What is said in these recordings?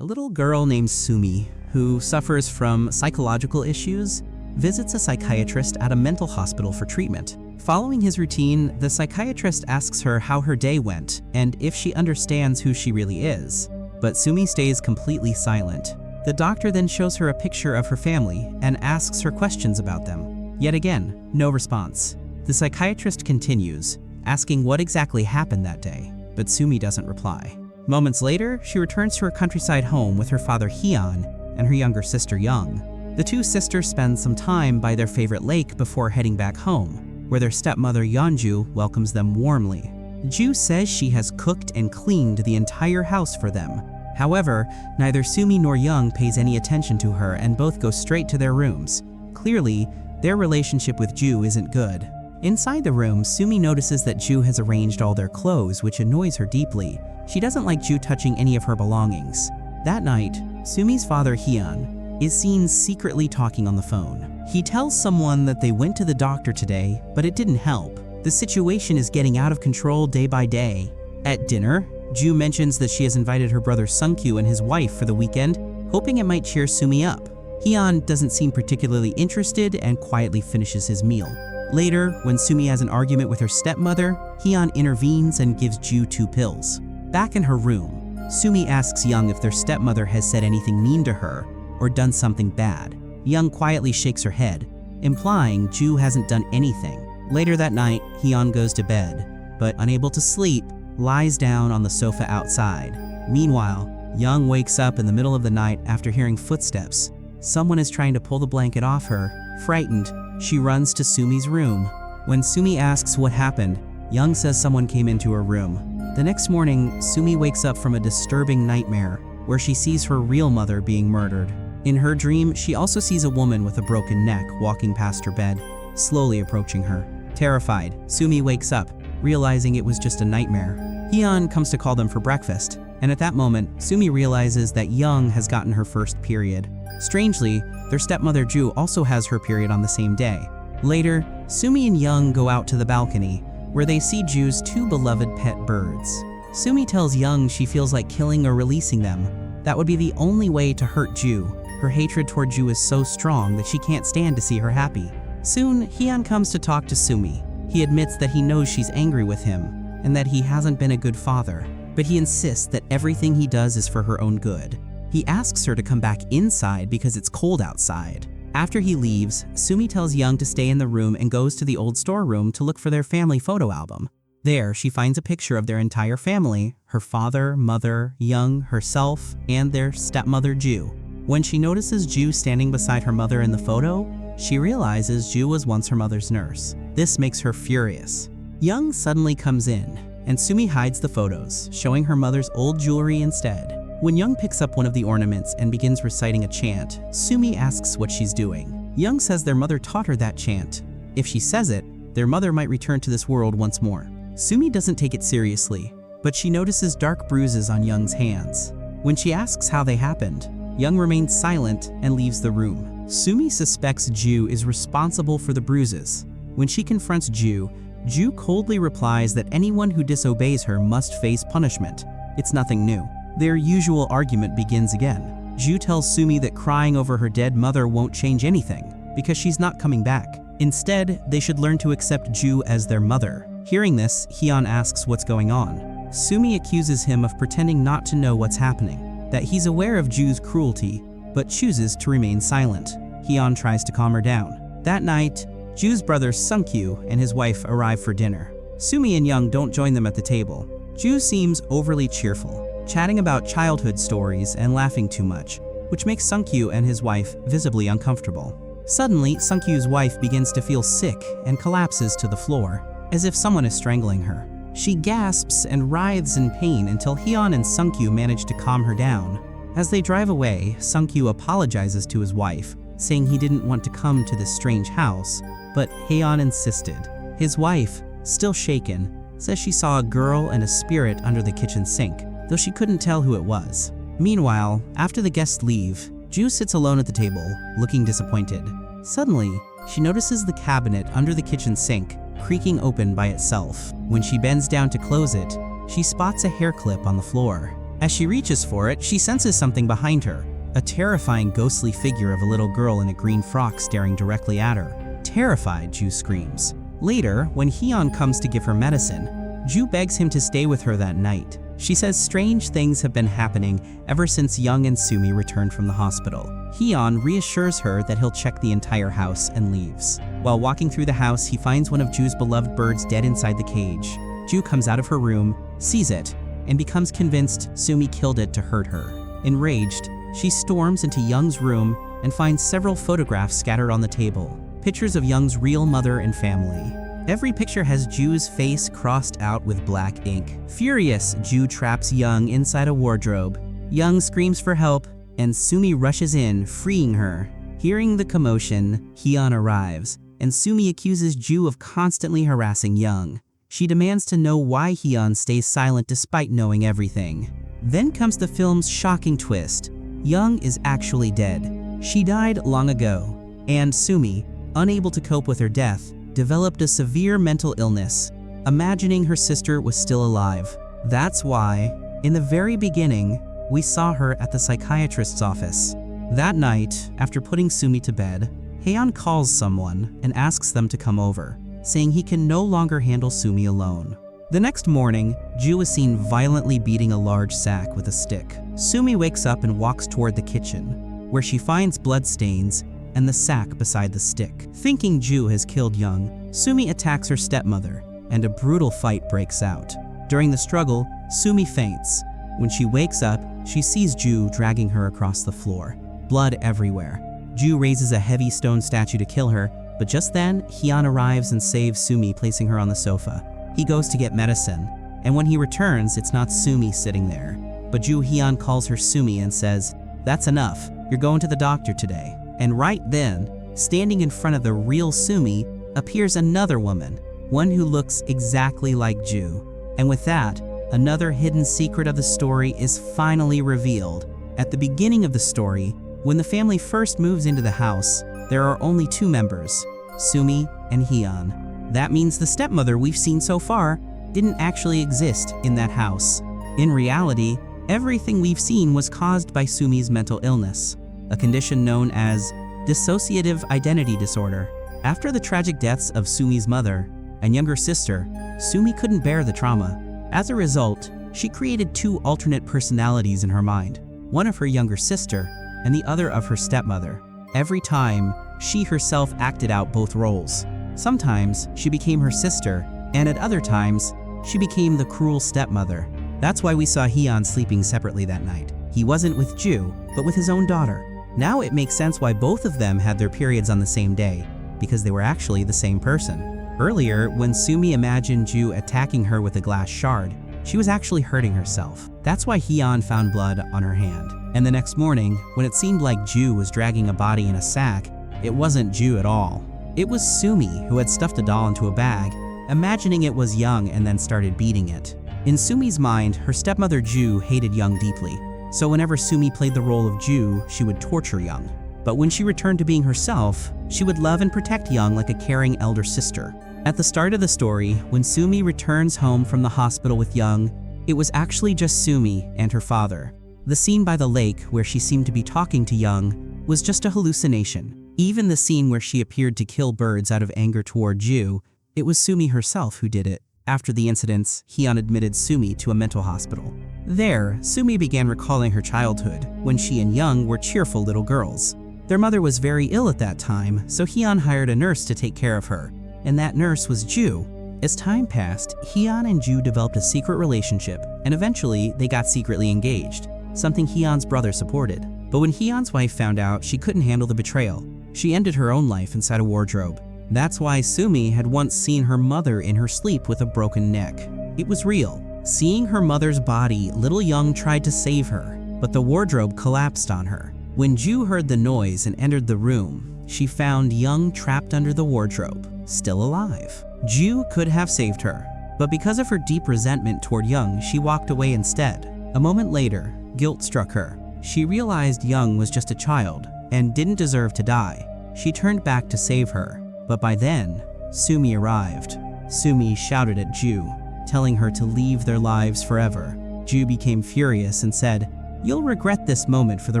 A little girl named Sumi, who suffers from psychological issues, visits a psychiatrist at a mental hospital for treatment. Following his routine, the psychiatrist asks her how her day went and if she understands who she really is. But Sumi stays completely silent. The doctor then shows her a picture of her family and asks her questions about them. Yet again, no response. The psychiatrist continues, asking what exactly happened that day, but Sumi doesn't reply. Moments later, she returns to her countryside home with her father Hyun and her younger sister Young. The two sisters spend some time by their favorite lake before heading back home, where their stepmother Yeonju welcomes them warmly. Ju says she has cooked and cleaned the entire house for them. However, neither Sumi nor Young pays any attention to her and both go straight to their rooms. Clearly, their relationship with Ju isn't good. Inside the room, Sumi notices that Ju has arranged all their clothes, which annoys her deeply. She doesn't like Ju touching any of her belongings. That night, Sumi's father Hyun is seen secretly talking on the phone. He tells someone that they went to the doctor today, but it didn't help. The situation is getting out of control day by day. At dinner, Ju mentions that she has invited her brother Sungkyu and his wife for the weekend, hoping it might cheer Sumi up. Hyun doesn't seem particularly interested and quietly finishes his meal. Later, when Sumi has an argument with her stepmother, Hyun intervenes and gives Ju 2 pills. Back in her room, Sumi asks Young if their stepmother has said anything mean to her or done something bad. Young quietly shakes her head, implying Ju hasn't done anything. Later that night, Hyun goes to bed, but unable to sleep, lies down on the sofa outside. Meanwhile, Young wakes up in the middle of the night after hearing footsteps. Someone is trying to pull the blanket off her. Frightened, she runs to Sumi's room. When Sumi asks what happened, Young says someone came into her room. The next morning, Sumi wakes up from a disturbing nightmare where she sees her real mother being murdered. In her dream, she also sees a woman with a broken neck walking past her bed, slowly approaching her. Terrified, Sumi wakes up, realizing it was just a nightmare. Hyun comes to call them for breakfast, and at that moment, Sumi realizes that Young has gotten her first period. Strangely, their stepmother Ju also has her period on the same day. Later, Sumi and Young go out to the balcony, where they see Ju's 2 beloved pet birds. Sumi tells Young she feels like killing or releasing them. That would be the only way to hurt Ju. Her hatred toward Ju is so strong that she can't stand to see her happy. Soon, Hyun comes to talk to Sumi. He admits that he knows she's angry with him, and that he hasn't been a good father, but he insists that everything he does is for her own good. He asks her to come back inside because it's cold outside. After he leaves, Sumi tells Young to stay in the room and goes to the old storeroom to look for their family photo album. There, she finds a picture of their entire family, her father, mother, Young, herself, and their stepmother Ju. When she notices Ju standing beside her mother in the photo, she realizes Ju was once her mother's nurse. This makes her furious. Young suddenly comes in, and Sumi hides the photos, showing her mother's old jewelry instead. When Young picks up one of the ornaments and begins reciting a chant, Sumi asks what she's doing. Young says their mother taught her that chant. If she says it, their mother might return to this world once more. Sumi doesn't take it seriously, but she notices dark bruises on Young's hands. When she asks how they happened, Young remains silent and leaves the room. Sumi suspects Ju is responsible for the bruises. When she confronts Ju, Ju coldly replies that anyone who disobeys her must face punishment. It's nothing new. Their usual argument begins again. Ju tells Sumi that crying over her dead mother won't change anything, because she's not coming back. Instead, they should learn to accept Ju as their mother. Hearing this, Hyun asks what's going on. Sumi accuses him of pretending not to know what's happening, that he's aware of Ju's cruelty, but chooses to remain silent. Hyun tries to calm her down. That night, Ju's brother Sungkyu and his wife arrive for dinner. Sumi and Young don't join them at the table. Ju seems overly cheerful, chatting about childhood stories and laughing too much, which makes Sungkyu and his wife visibly uncomfortable. Suddenly, Sungkyu's wife begins to feel sick and collapses to the floor, as if someone is strangling her. She gasps and writhes in pain until Hyun and Sungkyu manage to calm her down. As they drive away, Sungkyu apologizes to his wife, saying he didn't want to come to this strange house, but Hyun insisted. His wife, still shaken, says she saw a girl and a spirit under the kitchen sink, though she couldn't tell who it was. Meanwhile, after the guests leave, Ju sits alone at the table, looking disappointed. Suddenly, she notices the cabinet under the kitchen sink creaking open by itself. When she bends down to close it, she spots a hair clip on the floor. As she reaches for it, she senses something behind her, a terrifying ghostly figure of a little girl in a green frock staring directly at her. Terrified, Ju screams. Later, when Hyun comes to give her medicine, Ju begs him to stay with her that night. She says strange things have been happening ever since Young and Sumi returned from the hospital. Hyun reassures her that he'll check the entire house and leaves. While walking through the house, he finds one of Ju's beloved birds dead inside the cage. Ju comes out of her room, sees it, and becomes convinced Sumi killed it to hurt her. Enraged, she storms into Young's room and finds several photographs scattered on the table. Pictures of Young's real mother and family. Every picture has Ju's face crossed out with black ink. Furious, Ju traps Young inside a wardrobe. Young screams for help, and Sumi rushes in, freeing her. Hearing the commotion, Hyun arrives, and Sumi accuses Ju of constantly harassing Young. She demands to know why Hyun stays silent despite knowing everything. Then comes the film's shocking twist. Young is actually dead. She died long ago, and Sumi, unable to cope with her death, developed a severe mental illness, imagining her sister was still alive. That's why, in the very beginning, we saw her at the psychiatrist's office. That night, after putting Sumi to bed, Hyun calls someone and asks them to come over, saying he can no longer handle Sumi alone. The next morning, Ju is seen violently beating a large sack with a stick. Sumi wakes up and walks toward the kitchen, where she finds bloodstains and the sack beside the stick. Thinking Ju has killed Young, Sumi attacks her stepmother, and a brutal fight breaks out. During the struggle, Sumi faints. When she wakes up, she sees Ju dragging her across the floor, blood everywhere. Ju raises a heavy stone statue to kill her, but just then, Hyun arrives and saves Sumi, placing her on the sofa. He goes to get medicine, and when he returns, it's not Sumi sitting there. But Ju Hyun calls her Sumi and says, "That's enough, you're going to the doctor today." And right then, standing in front of the real Sumi, appears another woman, one who looks exactly like Ju. And with that, another hidden secret of the story is finally revealed. At the beginning of the story, when the family first moves into the house, there are only two members, Sumi and Hyun. That means the stepmother we've seen so far didn't actually exist in that house. In reality, everything we've seen was caused by Sumi's mental illness, a condition known as dissociative identity disorder. After the tragic deaths of Sumi's mother and younger sister, Sumi couldn't bear the trauma. As a result, she created two alternate personalities in her mind, one of her younger sister and the other of her stepmother. Every time, she herself acted out both roles. Sometimes, she became her sister, and at other times, she became the cruel stepmother. That's why we saw Hyun sleeping separately that night. He wasn't with Ju, but with his own daughter. Now it makes sense why both of them had their periods on the same day, because they were actually the same person. Earlier, when Sumi imagined Ju attacking her with a glass shard, she was actually hurting herself. That's why Hyun found blood on her hand. And the next morning, when it seemed like Ju was dragging a body in a sack, it wasn't Ju at all. It was Sumi who had stuffed a doll into a bag, imagining it was Young and then started beating it. In Sumi's mind, her stepmother Ju hated Young deeply, so whenever Sumi played the role of Ju, she would torture Young. But when she returned to being herself, she would love and protect Young like a caring elder sister. At the start of the story, when Sumi returns home from the hospital with Young, it was actually just Sumi and her father. The scene by the lake where she seemed to be talking to Young was just a hallucination. Even the scene where she appeared to kill birds out of anger toward Ju, it was Sumi herself who did it. After the incidents, Hyun admitted Sumi to a mental hospital. There, Sumi began recalling her childhood, when she and Young were cheerful little girls. Their mother was very ill at that time, so Hyun hired a nurse to take care of her, and that nurse was Ju. As time passed, Hyun and Ju developed a secret relationship, and eventually they got secretly engaged, something Hyun's brother supported. But when Hyun's wife found out, she couldn't handle the betrayal. She ended her own life inside a wardrobe. That's why Sumi had once seen her mother in her sleep with a broken neck. It was real. Seeing her mother's body, little Young tried to save her, but the wardrobe collapsed on her. When Ju heard the noise and entered the room, she found Young trapped under the wardrobe, still alive. Ju could have saved her, but because of her deep resentment toward Young, she walked away instead. A moment later, guilt struck her. She realized Young was just a child and didn't deserve to die. She turned back to save her, but by then, Sumi arrived. Sumi shouted at Ju, telling her to leave their lives forever. Ju became furious and said, "You'll regret this moment for the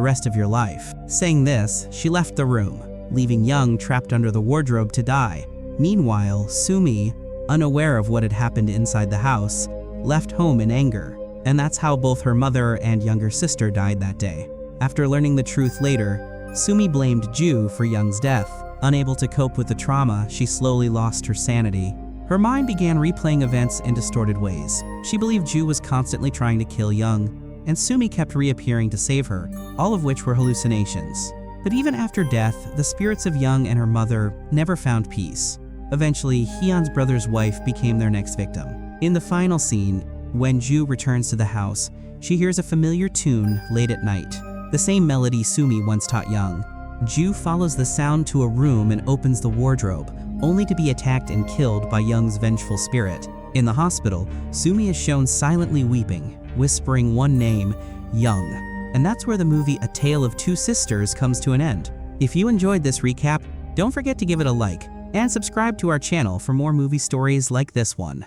rest of your life." Saying this, she left the room, leaving Young trapped under the wardrobe to die. Meanwhile, Sumi, unaware of what had happened inside the house, left home in anger. And that's how both her mother and younger sister died that day. After learning the truth later, Sumi blamed Ju for Young's death. Unable to cope with the trauma, she slowly lost her sanity. Her mind began replaying events in distorted ways. She believed Ju was constantly trying to kill Young, and Sumi kept reappearing to save her, all of which were hallucinations. But even after death, the spirits of Young and her mother never found peace. Eventually, Hyun's brother's wife became their next victim. In the final scene, when Ju returns to the house, she hears a familiar tune late at night, the same melody Sumi once taught Young. Ju follows the sound to a room and opens the wardrobe, only to be attacked and killed by Young's vengeful spirit. In the hospital, Sumi is shown silently weeping, whispering one name, Young. And that's where the movie A Tale of Two Sisters comes to an end. If you enjoyed this recap, don't forget to give it a like, and subscribe to our channel for more movie stories like this one.